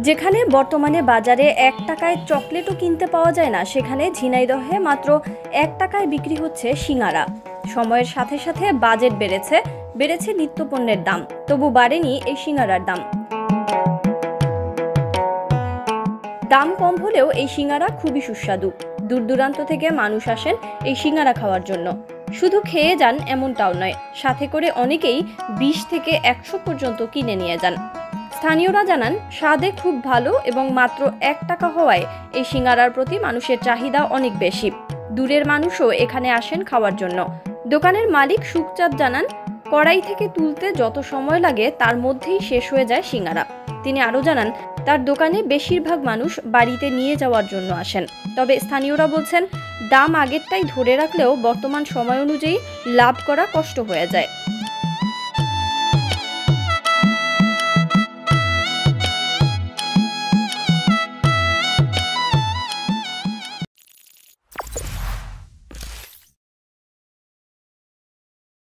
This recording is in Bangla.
যেখানে বর্তমানে বাজারে ১ টাকায় চকলেটও কিনতে পাওয়া যায় না, সেখানে ঝিনাইদহে মাত্র ১ টাকায় বিক্রি হচ্ছে সিঙ্গারা। সময়ের সাথে সাথে বাজেট বেড়েছে নিত্যপণ্যের দাম, তবু বাড়েনি এই সিঙ্গারার দাম। দাম কম হলেও এই সিঙ্গারা খুবই সুস্বাদু। দূর দূরান্ত থেকে মানুষ আসেন এই সিঙ্গারা খাওয়ার জন্য। শুধু খেয়ে যান এমনটাও নয়, সাথে করে অনেকেই ২০ থেকে ১০০ পর্যন্ত কিনে নিয়ে যান। স্থানীয়রা জানান, স্বাদে খুব ভালো এবং মাত্র ১ টাকা হওয়ায় এই সিঙ্গারার প্রতি মানুষের চাহিদা অনেক বেশি। দূরের মানুষও এখানে আসেন খাওয়ার জন্য। দোকানের মালিক সুখচাঁদ জানান, কড়াই থেকে তুলতে যত সময় লাগে তার মধ্যেই শেষ হয়ে যায় সিঙ্গারা। তিনি আরও জানান, তার দোকানে বেশিরভাগ মানুষ বাড়িতে নিয়ে যাওয়ার জন্য আসেন। তবে স্থানীয়রা বলছেন, দাম আগেরটাই ধরে রাখলেও বর্তমান সময় অনুযায়ী লাভ করা কষ্ট হয়ে যায়।